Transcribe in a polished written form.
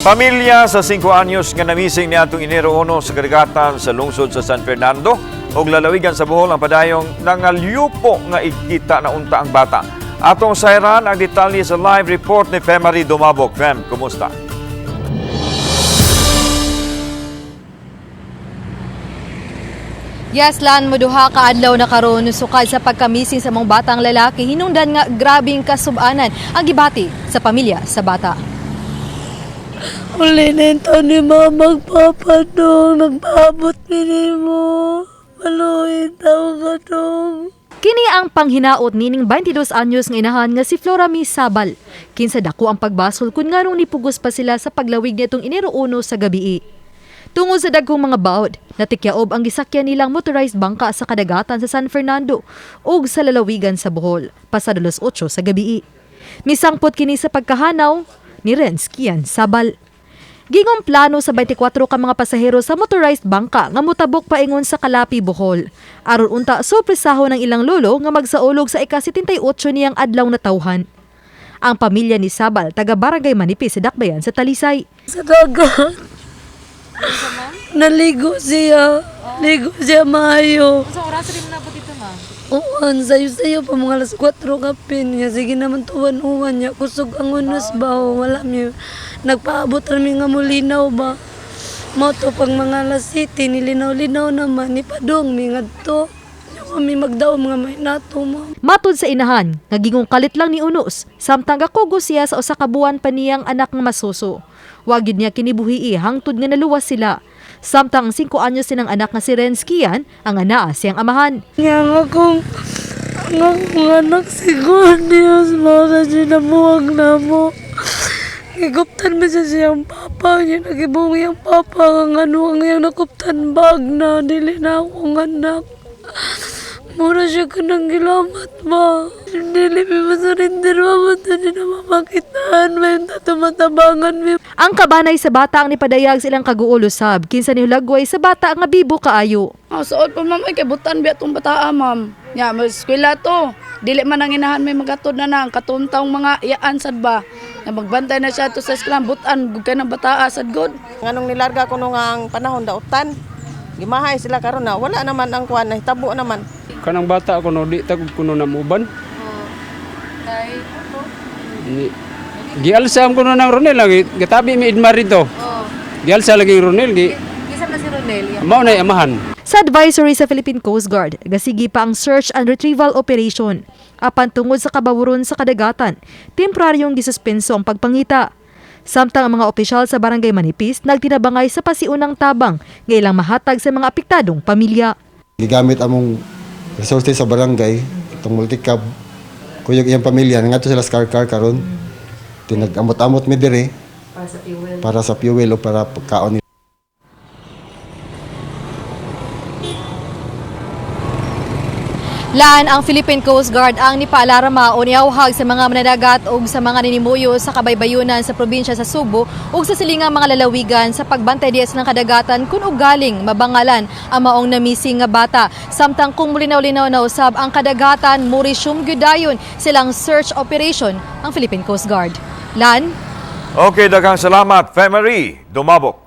Pamilya sa 5 anyos nga namising niadtong Enero 1 sa kadagatan sa lungsod sa San Fernando ug lalawigan sa Bohol ang padayong nangalyupo nga ikita na unta ang bata. Atong sayran ang detalye sa live report ni Femari Dumabok. Fem, kumusta? Yes, Lan, moduha ka adlaw na karon sukad sa pagkamising sa mga batang lalaki hinungdan nga grabing kasubanan ang gibati sa pamilya sa bata. Uli nito ni mama magpapadong, nagpaabot mo. Maluhin tao ka dong. Kini ang panghinaot nining 22 anyos nga inahan nga si Flora Mi Sabal. Kinsa dako ang pagbasol kun nganong nipugos pa sila sa paglawig nitong Enero 1 sa gabii. Tungod sa daghong mga baod, natikyaob ang gisakyan nilang motorized bangka sa kadagatan sa San Fernando ug sa lalawigan sa Bohol, pasado 8 sa gabii. Misangpot kini sa pagkahanaw ni Renz Kian Sabal. Gingong plano sa 24 ka mga pasahero sa motorized bangka nga motabok paingon sa Calapi, Bohol. Aron unta sorpresaho ng ilang lolo nga magsaulog sa ika-78 niyang adlaw na tawhan. Ang pamilya ni Sabal taga Barangay Manipis sa Dakbayan sa Talisay. Sa dagat. Naligo siya. Ligo siya maayo. Sa oras rin na po dito nga? Uwan, sayo-sayo pa mga alas 4 kapin. Nga sige naman tuwan-uwan niya. Kusog ang unos ba o wala mi. Nagpaabot kami nga mulinaw ba. Moto pag mga alas 7, nilinaw-linaw naman. Nipadong mi nga to. Kami magdaw mga may nato mo. Matod sa inahan, nagingong kalit lang ni Unos, samtang gakugo siya sa usa ka buwan pa niyang anak nga masuso. Wagid niya kinibuhi hangtod nga naluwas sila. Samtang 5 anyos sinang anak nga si Renz Kian, ang anaa siyang amahan. Nga akong anak siguro Diyos mo na sinamuwag na mo. Iguptan mo siya siyang papa niya. Nagibungi ang papa ang ano ang iyang nakuptan bag na dili na akong anak. Mura siya ka nang gilamat ba? Dili mi masurinder ba? Hindi na mamakitaan. May tumatabangan mi. Ang kabanay sa bata ang nipadayag silang kaguulusab, kinsa nihulagway sa bata nga bibo kaayo. Suot pa ma'am, ay kay butan biya itong bataa ma'am. Ya, mas eskwela to. Dili man ang inahan may magatod na nang katuntaong mga iyaan sad ba. Na magbantay na siya to sa eskwela, butan, gugay ng bataa sad god. Nganong nilarga ko nung ang panahon dautan. Gimahay sila karon na wala naman ang kuan na hitabo naman. Kanang bata ko no di tag kuno na muban. Gialsam ko no nang Ronel lagi gatabi mi Idmar dito. Gialsa lagi Ronel gi. Isa na si Ronel. Mao na amahan. Sa advisory sa Philippine Coast Guard, gasigi pa ang search and retrieval operation. Apan tungod sa kabawuron sa kadagatan, temporaryong gisuspenso ang pagpangita. Samtang ang mga opisyal sa Barangay Manipis nagtinabangay sa pasiunang tabang nga ilang mahatag sa mga apektadong pamilya. Gigamit among resources sa barangay, itong multicab, kuyog iyang pamilya, nga sila scar-car karon. Tinag-amot-amot mi dire para sa fuel o para pagkaon nila. Laan ang Philippine Coast Guard ang nipaalarma o niauhag sa mga mananagat o sa mga ninimuyo sa kabaybayunan sa probinsya sa Subo o sa silingang mga lalawigan sa pagbantay diya ng kadagatan kung ugaling mabangalan ang maong namising nga bata. Samtang kung mulinaw-linaw na usab ang kadagatan, murisyum gyudayon silang search operation ang Philippine Coast Guard. Lan? Okay, daghang salamat, Femari Dumabok.